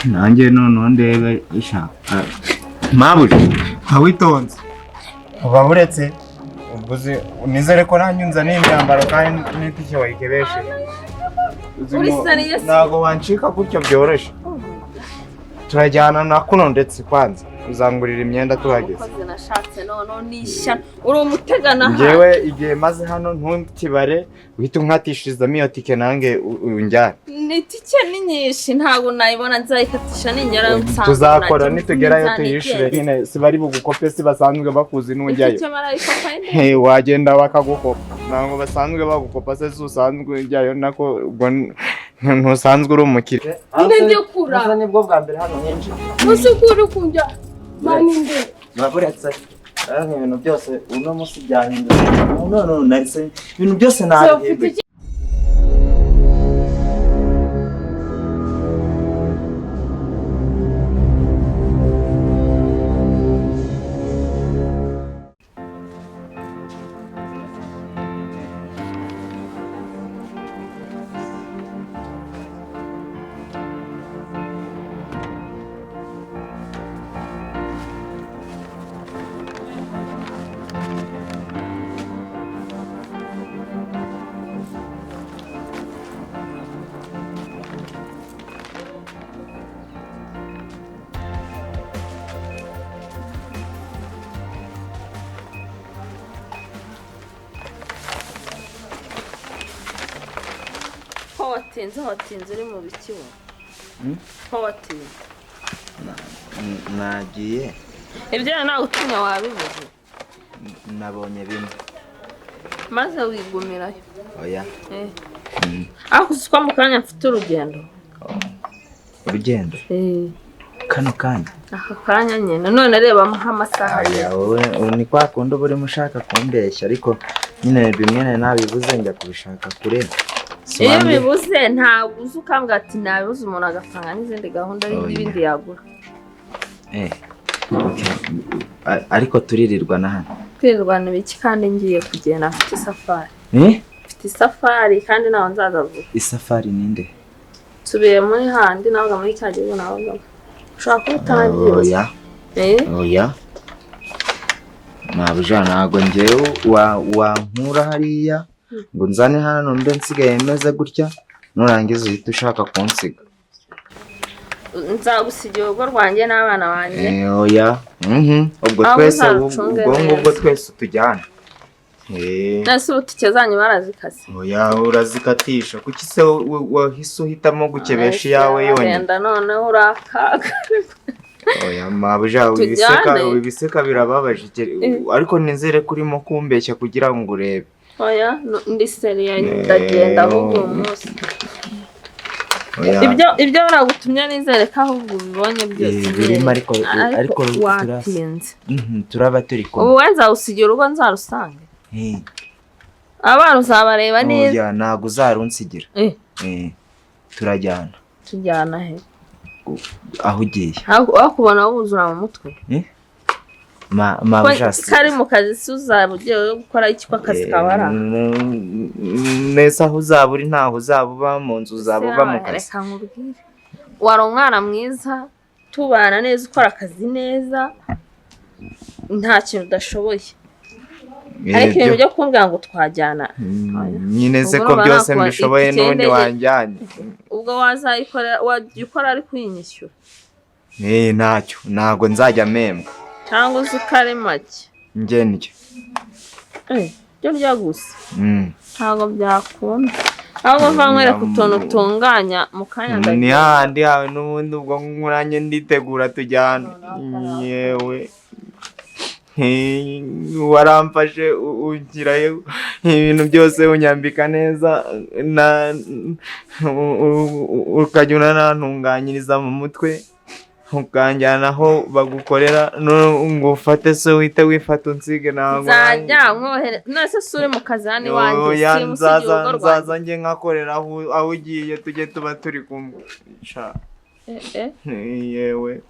nanjye noneho ndebe ishaka mabuje witonze uba buretse ubuze nizere ko nanyunza n'imyambaro kandi n'itike wayikebeshe ntabwo wancika gutyo byoroshye turajyana na kuno ndetse kwanza uzangurira imyenda tuhageze nashatse none nishyana uri umutegana njyewe igihe maze hano ntukibare uhita unkatishirizamo iyo tike nange unjyane ni tike ni nyinshi ntabwo nayibona nzayikatisha ningera nsanzwe tuzakora nitugerayo tuyishure nyine si bari bugukope si basanzwe bakuzi n'ujyayo wagenda bakagukopa ntabwo basanzwe bagukopa se usanzwe ujyayo nako ubwo ntusanzwe uri umukire ndende kura nibwo bwa mbere hano nyinshi musukuru kunja maninde baburetse ibintu byose uno munsi byahindutse none nahise ibintu byose nabihebye watinze uri mu bikibo watinze nagiye ibyo nawe utinya wabivuze nabonye bimwe maze wigumirayo oya aho uziko mu kanya mfite urugendo kano kanya aka kanya nyine none reba amasaha ni kwa kundi uba urimo ushaka kumbeshya ariko nyine bimwe nabibuze njya kubishaka kureba iyo bibuze ntabwo uzi ukambwira ati nabibuze umuntu agapanga n'izindi gahunda n'ibindi yagura ariko turirirwana hano turirirwana ibiki kandi ngiye kugenda mfite isafari kandi nawe nzaza vuba isafari ninde tubiye muri handi nawe muri cya gihugu nawe ushobora kuba utagiye oya ntabwo ntabwo njyewe wankura hariya ngo nzane hano mbe nsigaye meze gutya nurangiza uhita ushaka kunsiga nzagusigira urugo rwanjye n'abana banjye oya ubwo twese ubwo twese tujyana nase ubu tike zanyu barazikase oya urazikatisha kuki se wahise uhitamo gukebesha iyawe yonyine wenda noneho urakaga oya mabuja ibiseka birababaje ariko nizere ko urimo kumbeshya kugira ngo urebe oya ndi seriya ndagenda ahubwo uyu munsi ibyo baragutumye nizere ko ahubwo ubibonye byose birimo ariko watinze turaba turi kumwe ubu wenza usigira urugo nzarusange abana uzabareba neza oya ntabwo uzarunsigira tujyana he aho ugiye aho kubona wuzura mu mutwe kari mu kazi si uzaba ugiye gukora iki ko akazi kabara neza aho uzaba uri ntaho uzaba uba mu nzu uzaba uba mu kazi reka nkubwire wari umwana mwiza tubana neza ukora akazi neza nta kintu udashoboye ariko ibintu byo kumbwira ngo twajyana nyine se ko byose mbishoboye n'ubundi wanjyane ubwo wazayikora wajya ukora ari kuyinyishyura ntacyo ntabwo nzajya mpembwa cyangwa uzi ko ari make ndyo byo rya gusa ntabwo byakunda ahubwo mva nkwereka utuntu utunganya mu kanya ndagiye ni hahandi hawe n'ubundi ubwo nkuranye nditegura tujyana yewe waramfashe ugirayo ibintu byose unyambika neza ukajya unantunganyiriza mu mutwe ukanjyana aho bagukorera ngo ufate se uhite wifata unsige ntabwo nzajya mwohere nase suri mu kazi hano iwanjye nzaza njye nkakorera aho ugiye tujye tuba turi kumwe yewe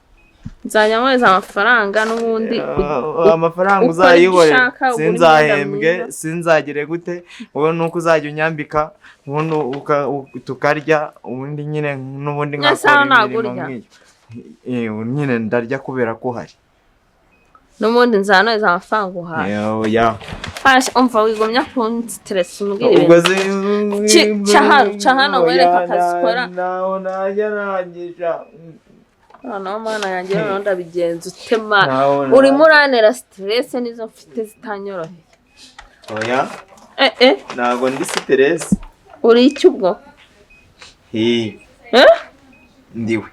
nzajya nkohereza amafaranga n'ubundi amafaranga uzayihore sinzahembwe sinzagire gute wowe nuko uzajya unyambika ubundi tukarya ubundi nyine n'ubundi nkakora imirimo nk'iyo nyine ndarya kubera ko hari n'ubundi nzanohereza amafaranga uhaye umva wigomya kunstress umbwire ca hano wereka akazi ukora naho najya nangisha no mana yanjye rero ndabigenza utema urimo uranera stress nizo mfite zitanyoroheye oya ntago ndi stress uri iki ubwo ndiwe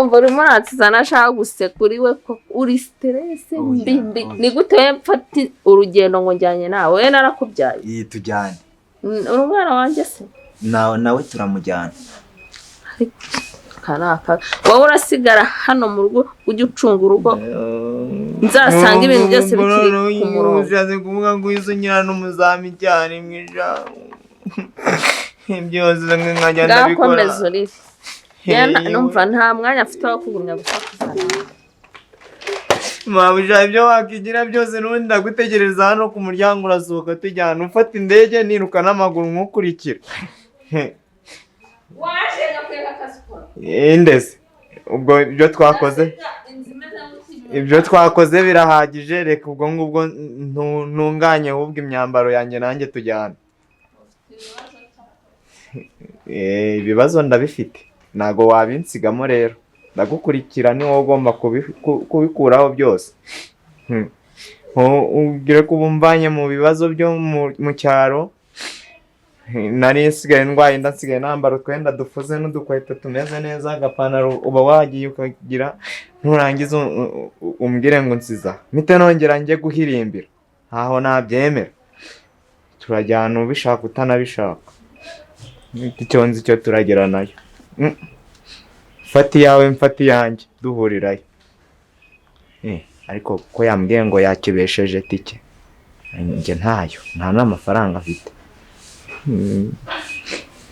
umva urimo uransiza nashaka guseka uri we ko uri stress mbi ni gute mfata urugendo ngo njyanye nawe we narakubyaye tujyane uri umwana wanjye se nawe turamujyana kanaka wowe urasigara hano mu rugo ujye ucunga urugo nzasanga ibintu byose bikiri ku murongo ushatse kuvuga ngo izo nyina n'umuzami cyane mwisha byose nkajya ndabikora gakomeza uri numva nta mwanya afite wo kugumya gusakuza mabuja ibyo wakigira byose n'ubundi ndagutegereza hano ku muryango urasohoka tujyana ufata indege niruka n'amaguru nk'ukurikira waje gakwega kasiporo ndese ubwo ibyo twakoze birahagije reka ubwo ngubwo ntunganye ahubwo imyambaro yanjye nanjye tujyana ibibazo ndabifite ntago wabinsigamo rero ndagukurikira ni wowe ugomba kubikuraho byose ubwire ko ubumvanye mu bibazo byo mu cyaro nari nsigaye ndwaye ndasigaye nambara utwenda dufuze n'udukweto tumeze neza agapantaro uba wagiye ukagira nturangize umbwire ngo nsiza mpite nongera njye guhirimbira ntaho nabyemera turajyana ubishaka utanabishaka icyo nzi cyo turagera nayo fati yawe mfati yanjye duhurirayo ariko ko yambwiye ngo yakibesheje tike njye ntayo nta n'amafaranga afite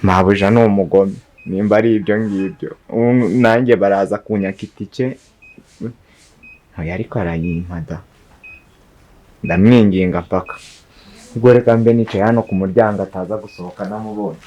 mabuja ni umugome nimba ari ibyo ngibyo nanjye baraza kunyaka itike ariko arayimpada ndamwinginga mpaka ubwo reka mbe nicaye hano ku muryango ataza gusohoka namubonye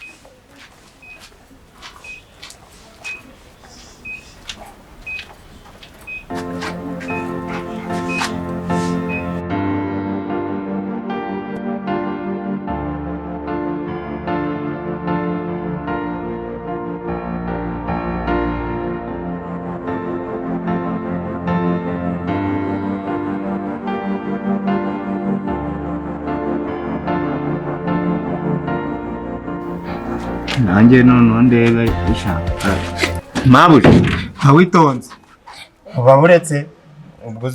nanjye noneho ndebe ishaka mabuja witonze uba buretse ubwo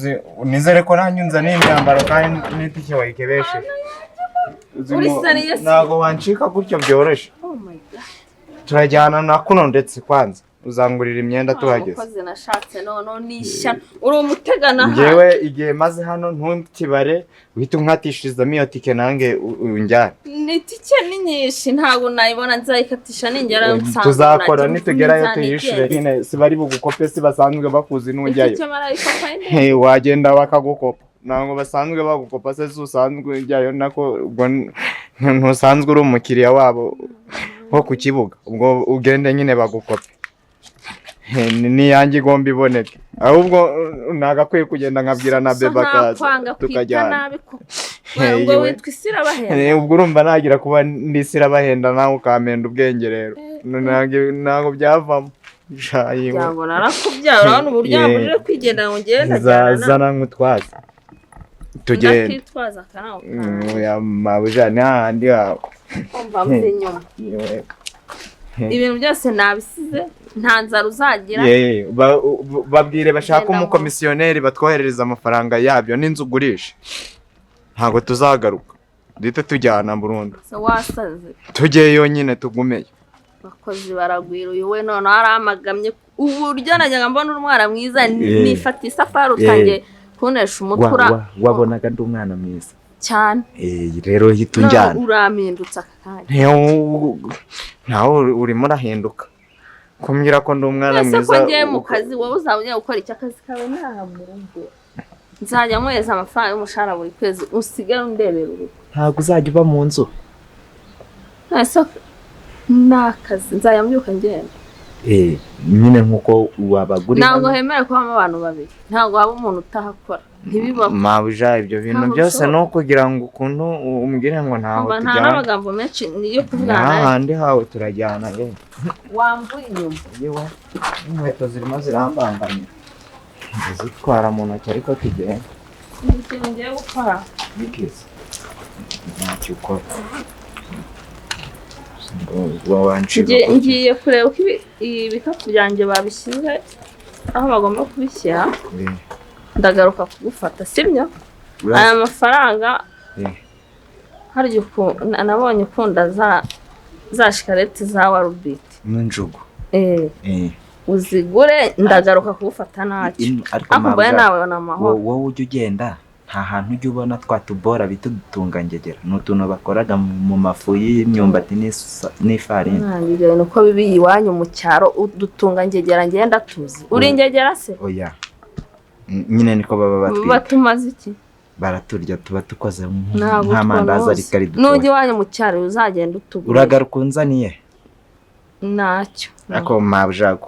nizere ko nanyunza n'imyambaro kandi n'itike wayikebeshe ntabwo wancika gutyo byoroshye turajyana na kuno ndetse kwanza uzangurira imyenda tuhageze ukoze nashatse none nisha uri umutegana njyewe igihe maze hano ntukibare uhita unkatishirizamo iyo tike nange unjyane ni tike ni nyinshi ntabwo nayibona nzayikatisha ningera usanga tuzakora nitugerayo tuyishure nyine si bari bugukope si basanzwe bakuzi n'ujyayo wagenda bakagukopa ntabwo basanzwe bagukopa se usanzwe ujyayo nako ubwo ntusanzwe uri umukiriya wabo wo ku kibuga ubwo ugende nyine bagukope niyanjye igomba iboneke ahubwo nagakwiye kugenda nkabwira na beba kaza tukajyana ubwo witwa isirabahenda ubwo urumva nagira kuba ndi isirabahenda nawe ukamenda ubwenge rero ntabwo byavamo ntabwo narakubyaye urabona uburyo wabujije kwigendera ngo ngende zana nk'utwazi tugende ndakitwaza akanawe mabuja ni hahandi hawe umva mve inyuma ibintu byose nabisize nta nzara uzagira babwire bashaka umukomisiyoneri batwoherereza amafaranga yabyo n'inzu ugurisha ntabwo tuzagaruka duhite tujyana burundu wasaze tugeyo nyine tugumeyo abakozi baragwira uyu we none aramagamye uburyo najyaga mbona umwana mwiza nifata isafari utangiye kunesha umutura wabonaga ndi umwana mwiza cyane rero hita unjyana urampindutse aka kanya ntawe urimo urahinduka kumbwira ko ndi umwana ese mwiza. ko ngiye mu kazi wowe uzaba ugiye gukora iki akazi kawe nta mu rugo nzajya nkweza amafaranga y'umushahara buri kwezi usigare undebera urugo ntabwo uzajya uba mu nzu ese n'akazi nzajya mbyuka ngenda nyine nk'uko wabagurira ntabwo hemerewe kubamo abantu babiri ntabwo waba umuntu utahakora ntibibaho mabuja ibyo bintu byose no kugira ngo ukuntu umbwire ngo ntaho nta tujyana n'amagambo menshi yo kuvugana n'ahandi hawe turajyana wambuye inyuma yewe inkweto zirimo zirambangamira zitwara mu ntoki ariko tugenda ikintu ngiye gukora bikiza ntacyo ukora ngiye kureba uko ibikapu byanjye babishyize aho bagomba kubishyira ndagaruka kugufata sibyo aya mafaranga harya nabonye ukunda za shikarete za warubiti n'injugu uzigure ndagaruka kugufata ntacyo ariko mbaye nawe na mahoro wowe ujya ugenda nta hantu ujya ubona twa tubora bita udutungangegera ni utuntu bakoraga mu mafu y'imyumbati n'ifarini ntabwo nuko bibi iwanyu mu cyaro udutungangegera ngenda tuzi uri ingegera se oya nyine niko baba batwita batumaze iki baraturya tuba dukoze nk'amandazi ariko ari dutoya nujya iwanyu mu cyaro uzagenda utugura uragaruka unzaniye ntacyo ako mabja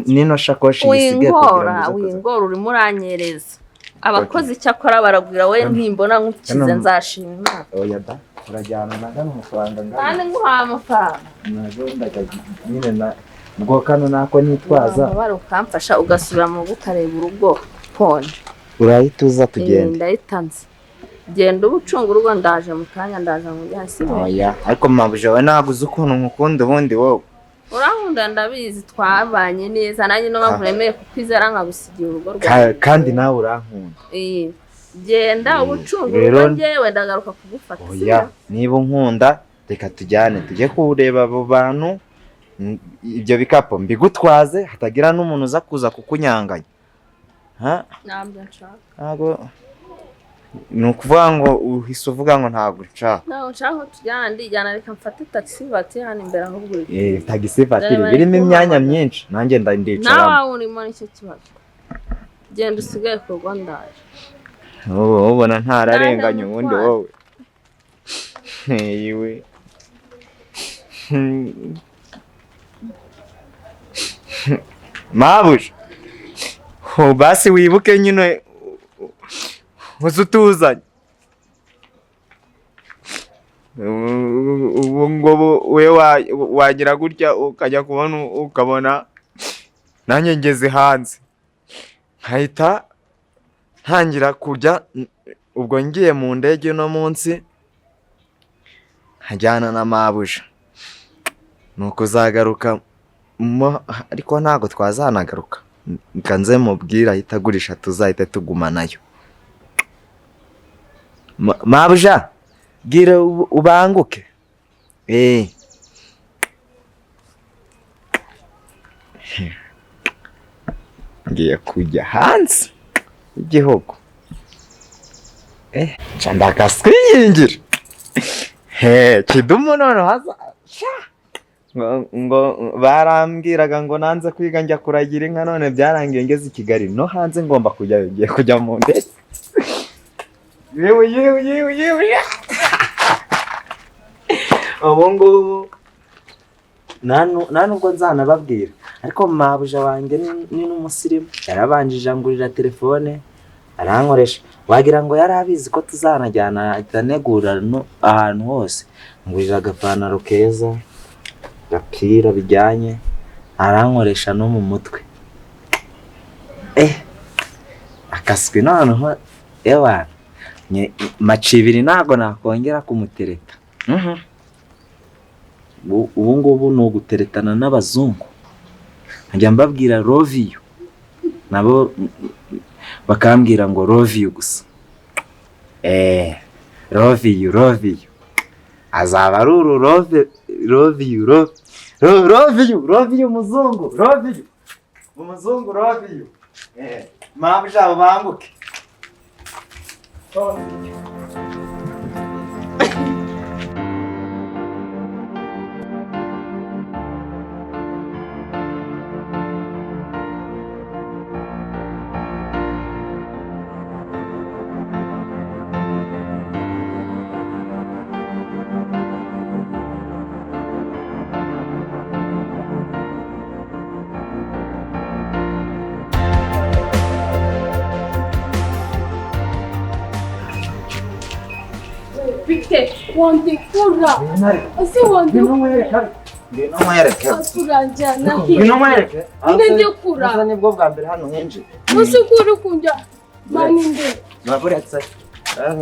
nino shakoshi yisigaye wingora urimo uranyereza abakozi cyakora baragwira we ntimbona nkukize nzashima oya da urajyana naga n'amafaranga kandi nguha amafaranga nazo ndagaje nyine na bwo kano nako nitwaza bari ukamfasha ugasubira mu gukareba urugo ponje urahituza tugenda ndayitanze genda ubucunga urugo ndaje mu kanya ndaje mu byasi oya ariko mabuje we naguze ukuntu nkukunda ubundi wowe urankunda ndabizi twabanye neza nanjye no bavuremeye kukwizera nkagusigira urugo rwawe kandi nawe urankunda genda ubucunga urugo njyewe ndagaruka kugufata oya niba unkunda reka tujyane tujye kureba abo bantu ibyo bikapo mbigutwaze hatagira n'umuntu uza kuza kukunyanganya ntabyo nshaka ntabwo ni ukuvuga ngo uhise uvuga ngo ntabwo nshaka nshaka tujyana ndijyana reka mfate taxi vatiri hano imbere aho buri taxi vatiri birimo imyanya myinshi nanjye ndicaramo nawe urimo nicyo kibazo genda usigaye ku rugo ndaje ubona ntararenganya ubundi wowe yewe mabuja basi wibuke nyine uzutuzanye ubu ngubu we wagira gutya ukajya kubona ukabona nanjye ngeze hanze nkahita ntangira kujya ubwo ngiye mu ndege no munsi nkajyana na mabuja ni ukuzagaruka ariko ntabwo twazanagaruka nze mubwira ahita agurisha tuzahita tugumanayo mabuja bwira ubanguke ngiye kujya hanze y'igihugu ndakaswiyingira kidumu none haza ngo barambwiraga ngo nanze kwiga njya kuragira inka none byarangiye ngeze i Kigali no hanze ngomba kujyayo ngiye kujya mu ndege yewe ubu ngubu nta nubwo nzanababwira ariko mabuja wanjye ni n'umusirimu yarabanjije angurira telefone arankoresha wagira ngo yari abizi ko tuzanajyana atanegura ahantu hose ngurira agapantaro keza agapira bijyanye arankoresha no mu mutwe akaswi noneho ewa macibiri ntabwo nakongera kumutereta ubu ngubu ni uguteretana n'abazungu nkajya mbabwira love you nabo bakambwira ngo love you gusa love you azaba ari uru love you muzungu umuzungu love you mpamvu jabo banguke wandikura ese wandikura ngwino mwereke turanjyana ngwino mwereke ndikura asa nibwo bwa mbere hano henshi usikuri kunja mani nde baburetse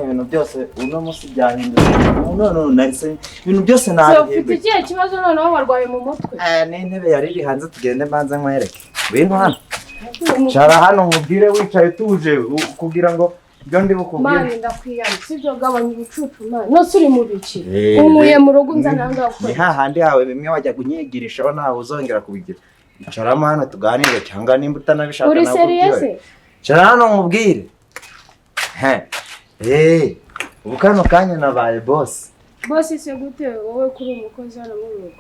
ibintu byose uno munsi byahindutse none narise ibintu byose nabiye ufite ikihe kibazo noneho warwaye mu mutwe n'intebe yari iri hanze tugende mbanze nkwereke ngwino hano cara hano nkubwire wicaye utuje kugira ngo ibyo ndi bukubwire mani ndakwiyana sibyo gabanya ubucucu mani no suri mu biki umuye mu rugo nzananga ni hahandi hawe bimwe wajya kunyigirishaho ntawe uzongera kubigira icaramo hano tuganire cyangwa nimba utanabishaka uri serious cara hano nkubwire ubu kano kanya nabaye boss se gute wowe kuri umukozi hano mu rugo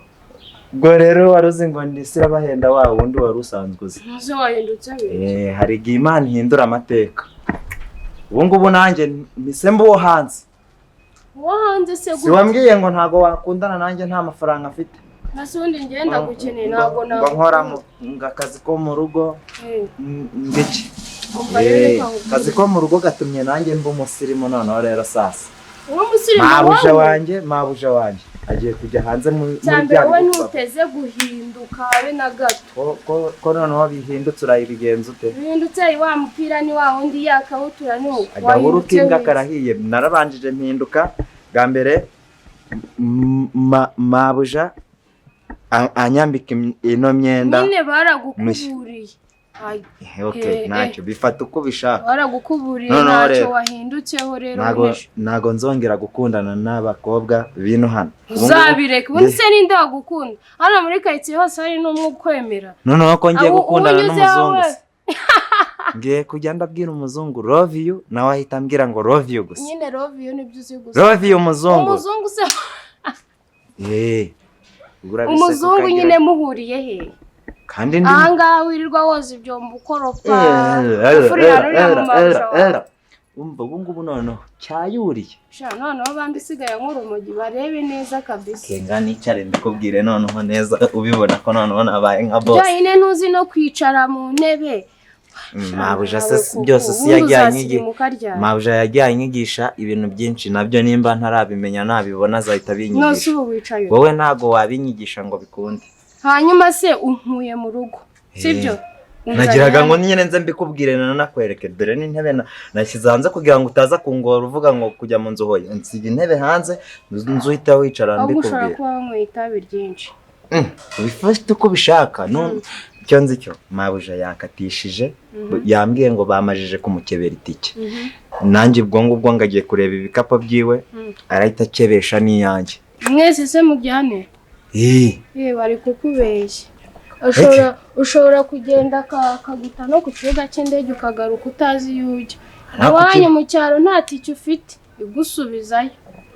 ubwo rero waruzi ngo ndisira bahenda wa wundi wari usanzwe uzi ntazo wahindutse hari igihe Imana ihindura amateka ubu ngubu nanjye misembo wo hanze se gute si wambwiye ngo ntago wakundana nanjye nta mafaranga afite nasundi ngenda gukeneye ntago nkora mu akazi ko mu rugo ngiki kazi ko mu rugo gatumye nanjye mba umusirimu noneho rero sasa mabuja wanjye agiye kujya hanze muri byago we ntuteze guhinduka abe na gato ko noneho bihindutse urayibigenza ute bihindutse wa mupira ni wa wundi yakabutura ni uko agahuru k'imbwa karahiye narabanjije mpinduka bwa mbere mabuja anyambika ino myenda nyine baragukuburiye ntacyo bifata uko ubishaka baragukuburiye ntacyo wahindutseho rero ntago nzongera gukundana n'abakobwa bino hano uzabireka ubundi se ninde wagukunda hano muri karitsiye hose hari n'umwe ukwemera noneho ko ngiye gukundana n'umuzungu ngiye kujya ndabwira umuzungu love you nawe ahita ambwira ngo love you gusa nyine love you nibyo uzi gusa love you umuzungu se umuzungu nyine muhuriye he kandi ndi ahangaha wirirwa woza ibyombo ukoropa ufurira ruriya mu mabuja ubu ngubu noneho cyayuriye noneho bandi isigaye nk'urumogi barebe neza kabisa kenga nicare ndikubwire noneho neza ubibona ko noneho nabaye nka boss byonyine ntuzi no kwicara mu ntebe mabuja se byose si mabuja yagiye anyigisha ibintu byinshi nabyo nimba ntarabimenya nabibona azahita binyigisha wowe ntago wabinyigisha ngo bikunde hanyuma se unkuye mu rugo sibyo nagiraga ngo nyine nze mbikubwire nakwereke dore n'intebe nashyize hanze kugira ngo utaza kungora uvuga ngo kujya mu nzu hoye nsiga intebe hanze nzu uhita wicara mbikubwire ushobora kuba wanyweye itabi ryinshi ubifite uko ubishaka icyo nzi cyo mabuja yakatishije yambwiye ngo bamajije kumukebera itike nanjye ubwo ngubwo ngagiye kureba ibikapu byiwe arahita akebesha n'iyanjye mwese se mujyane bari kukubeshya ushobora kugenda akaguta no ku kibuga cy'indege ukagaruka utazi iyo ujya iwanyu mu cyaro nta tike ufite igusubizayo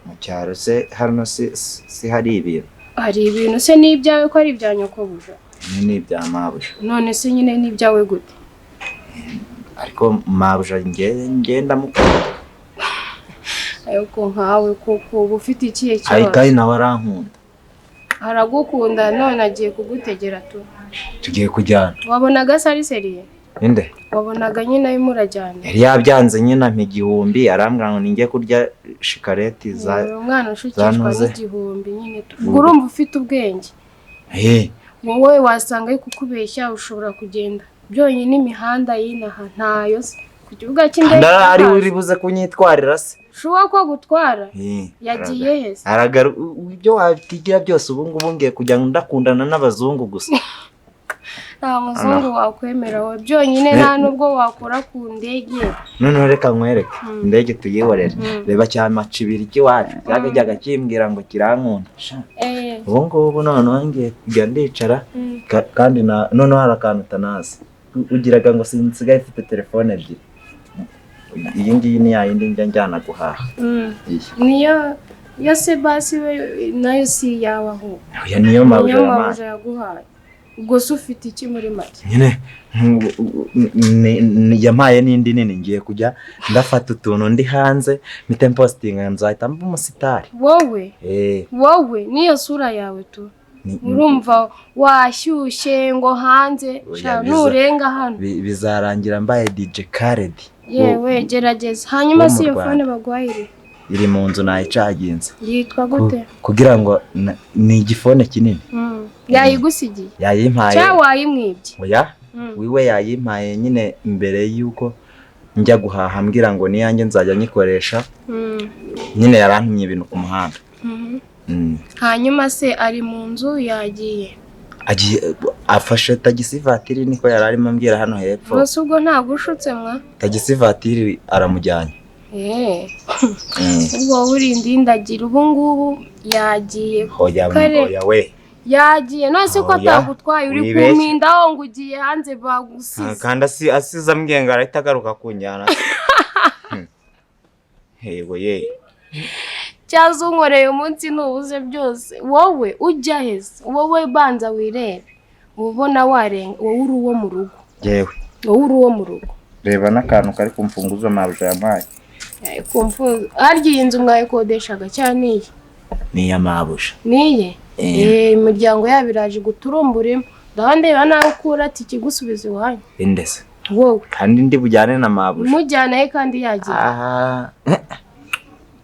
mu cyaro se hano si hari ibintu se n'ibyawe ko ari ibya nyokobuja ni ibya mabuja none se nyine n'ibyawe gute ariko mabuja ngenda mukunda ariko nkawe kuko uba ufite ikihe kibazo ariko ari nawe arankunda aragukunda none agiye kugutegera tugiye kujyana wabonaga sari seriye inde wabonaga nyine arimo urajyana yari yabyanze nyine igihumbi arambwira ngo ninjye kurya shikareti umwana ushukishwa n'igihumbi nyine urumva ufite ubwenge wowe wasanga ari kukubeshya ushobora kugenda byonyine imihanda y'inaha ntayo se ku kibuga cy'indege ari uri buze kunyitwarira se shuwa ko gutwara yagiye hese ibyo watigira byose ubu ngubu ngiye kujya ndakundana n'abazungu gusa nta muzungu wakwemera we byonyine nta nubwo wakora ku ndege noneho reka nkwereke indege tuyihorere reba cyamaca ibiri cy'iwacu cyagajyaga kimbwira ngo kirankunda ubu ngubu noneho ngiye kujya ndicara kandi noneho hari akantu utanazi ugiraga ngo sinsigaye mfite telefone ebyiri iyi ngiyi ni yayindi njya njyana guhaha niyo se basi we nayo si yawe aho niyo mabuja yaguhaye ubwo se ufite iki muri make nyine yampaye n'indi nini ngiye kujya ndafata utuntu ndi hanze mpite mpositinga nzahita mba umusitari wowe niyo sura yawe tu urumva washyushye ngo hanze nurenga hano bizarangira mbaye DJ Khaled yewe gerageza hanyuma si iyo fone bagwahire iri mu nzu nayicaginze. Yitwa gute? Kugira ngo ni igifone kinini. Yayigusigiye? Yayimpaye. Cyangwa wayimwibye? Oya. Wiwe yayimpaye nyine mbere yuko njya guhaha ambwira ngo niyanjye nzajya nyikoresha. Nyine yarantumye ibintu ku muhanda. Hanyuma se ari mu nzu yagiye? Agiye afashe tagisi vatiri niko yararimo ambwira hano hepfo. Bose ubwo ntabwo ushutse mwa? Tagisi vatiri aramujyanye. Ubwo urindi ndagira ubu ngubu yagiye. Oya we. Yagiye nose ko atagutwaye uri kumindaho ngo ugiye hanze bagusize. Kandi asize ambwiye ngo arahita agaruka kunjyana. Hego ye. Cyazo unkoreye umunsi nubuze byose. Wowe ujya heza. Wowe banza wirebe. Ubona warenga wowe uri uwo mu rugo. Yewe. Wowe uri uwo mu rugo. Reba n'akantu kari kumfunguza mabuja yampaye. Kumfunguza. Harya inzu mwayikodeshaga cyane iyi? Ni ya mabuja. Niye? Imiryango yabo iraje guturumburemo. Ndabandeba nawe ukura ati kigusubiza iwanyu. Indese. Wowe. Kandi ndi bujyane na mabuja. Mujyana he kandi yagiye?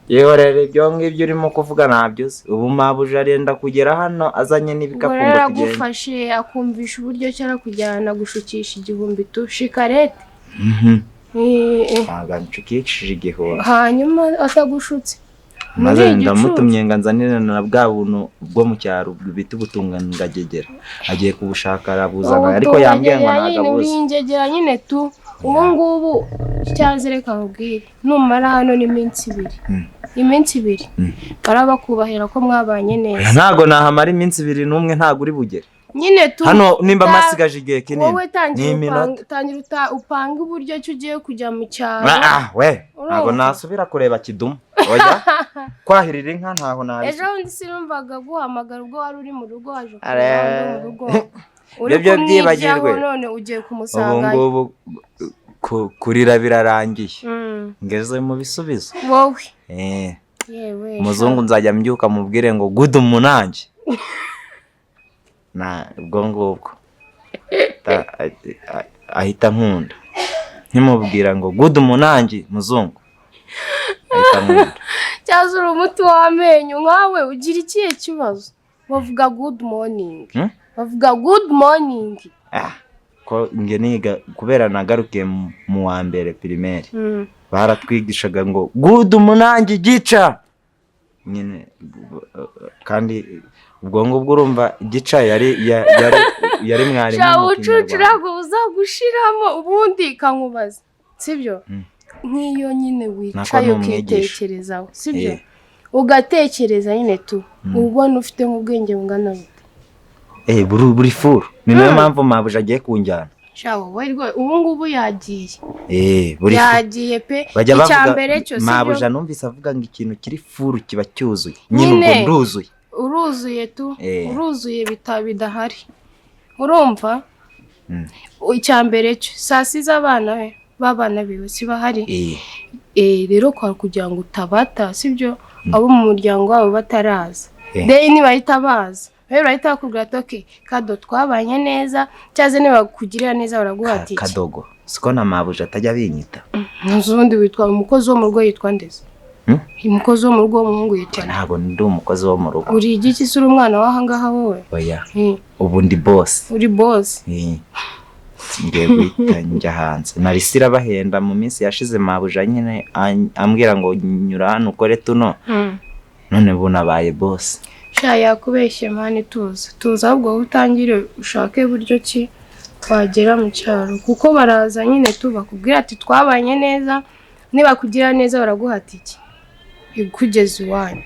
Yewe rero ibyo ngibyo urimo kuvuga nabyo se. Ubu mabuja arenda kugera hano azanye n'ibikapu ngo tugende. Agufashe akumvisha uburyo cyara kujyana gushukisha igihumbi tu shikarete. Nshukishije igihumbi. Hanyuma atagushutse. Maze ndamutumye ngo anzanire na bwa buntu bwo mu cyaro bita ubutungangagegera. Agiye kubushaka arabuzana ariko yambwiye ngo nagabuze. Ingegera nyine tu. Ubu ngubu cyazereka nkubwire. Numara hano ni iminsi 2. Iminsi 2. Barabakubahira ko mwabanye neza. Ntago nahamara iminsi 2 n'umwe ntago uri bugere. Nyine tu. Hano nimba masigaje igihe kinini. Wowe tangira upanga uburyo cyo ugiye kujya mu cyaro. We. Ntago nasubira kureba Kidumu. Oya. Kwahirira inka ntaho nabi. Ejo undi sinumvaga guhamagara ubwo wari uri mu rugo waje mu rugo. Ibyo byibagirwe. None ugiye kumusanga. Ubu kurira birarangiye. Ngeze mu bisubizo. Wowe. Yewe. Muzungu nzajya mbyuka mubwire ngo good umunange. Ubwo ngubwo. Ahita nkunda. Nkimubwira ngo good umunange muzungu. Ahita nkunda. Cyazura umuti w'amenyo nkawe ugira ikihe kibazo? Bavuga good morning. Bavuga good morning. Ko nge niga kubera nagarukiye mu wa mbere primaire. Baratwigishaga ngo good umunange gica. Nyine kandi ubwo ngubwo urumva gica yari mwari mu Cyawo ucucurago uzagushiramo ubundi kankubaza. Sibyo? Nk'iyo nyine wicaye ukitekerezaho. Sibyo? Ugatekereza nyine tu. Ubona ufite nk'ubwenge bungana bute? Buri furu. Ni nayo mpamvu mabuja agiye kunjyana. Shawo we ubu ngubu yagiye. Buri yagiye pe icyambere cyo sibyo. Mabuja numvise avuga ngo ikintu kiri furu kiba cyuzuye. Nyine ubwo nduzuye. Uruzuye tu. Uruzuye bidahari. Urumva? Icyambere cyo sasiza abana we babana biwe sibahari. Rero kwa kugira ngo utabata sibyo abo mu muryango wabo bataraza. Ni bahita baza. Rero bahita bakubwira ati kado twabanye neza cyaze niba kugirira neza baraguhatije. Kadogo. Siko na mabuja atajya binyita. Nuzundi witwa umukozi wo mu rugo yitwa ndeze. Umukozi wo mu rugo w'umuhungu yitwa. Ntabwo ndi umukozi wo mu rugo. Uri igiki sura umwana wahangaha wowe? Oya. Ubu ndi boss. Uri boss. Ngiye guhita njya hanze. Narisira bahenda mu minsi yashize mabuja nyine ambwira ngo nyura hano ukore tuno. None bunabaye boss. Yakubeshye mani tuza ahubwo utangire ushake buryo ki wagera mu cyaro kuko baraza nyine bakubwira ati twabanye neza niba kugira neza baraguhata iki kugeza iwanyu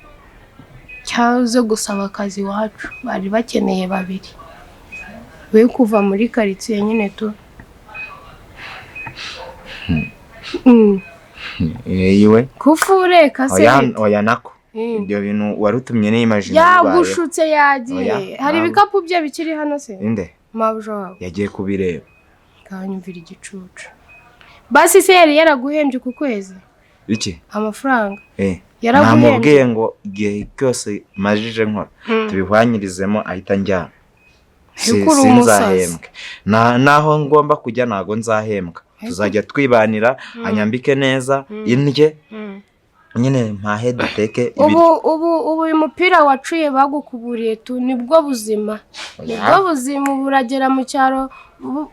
cyaze gusaba akazi wacu bari bakeneye 2 we kuva muri quartier nyine Iwe kufure kase oya nako ibyo bintu warutumye n'imagine yagushutse yagiye hari ibikapu bye bikiri hano se inde mabuja wawe yagiye kubireba kanyumvira igicucu basi se yaraguhembye ku kwezi iki amafaranga yaraguhembye namubwiye ngo igihe cyose majije nkora tubihwanyirizemo ahita njyana sinzahembwe naho ngomba kujya nago nzahembwa tuzajya twibanira anyambike neza indye nyine mpahe duteke ubu uyu mupira wacuye bagukuburiye tu nibwo buzima ubu uragera mu cyaro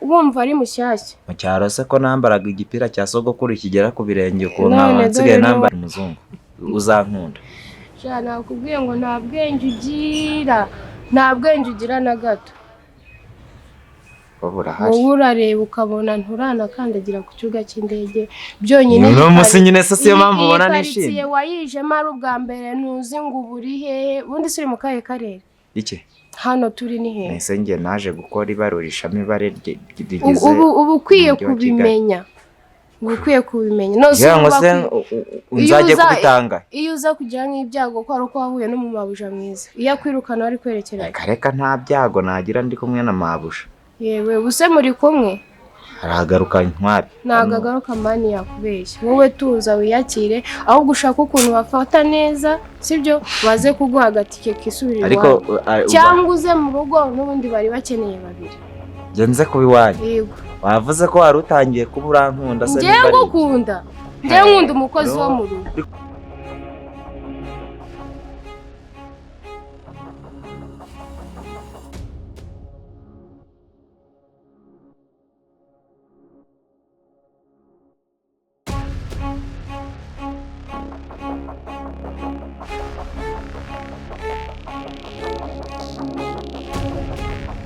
wumva ari mushyashya. Mu cyaro se ko nambaraga igipira cya sogokuru kigera ku birenge ukuntu nsigaye nambara umuzungu uzankunda. Nakubwiye ngo nta bwenge ugira na gato. wowe urareba ukabona nturanakandagira ku kibuga cy'indege byonyine. No musi nyine se siyo mpamvu ubona nishimye. Karitsiye wayijemo ari ubwa mbere ntuzi ngo ubu uri hehe ubundi suri mu kahe karere? Iki hano turi ni hehe? Nese nge naje gukora ibarurishamo ibare rigize ubu ukwiye kubimenya. Ukwiye kubimenya. No se unzajye kubitanga. Iyo uza kugira nk'ibyago ko ari uko wahuye no mu mabuja mwiza. Iyo akwirukana ari kwerekera. Reka nta byago nagira ndi kumwe na mabuja. Yewe buse muri kumwe aragaruka intwari. Nagagaruka mani yakubeshya. Wowe tuza wiyakire ahubwo ushaka ukuntu bafata neza sibyo baze kuguha agatike kisubirira. Ariko cyangwa uze mu rugo n'ubundi bari bakeneye babiri. Genze kubiwanye. Yego. Wavuze ko wari utangiye kuba urankunda se ngiye ngukunda. Ngiye nkunda umukozi wo mu rugo.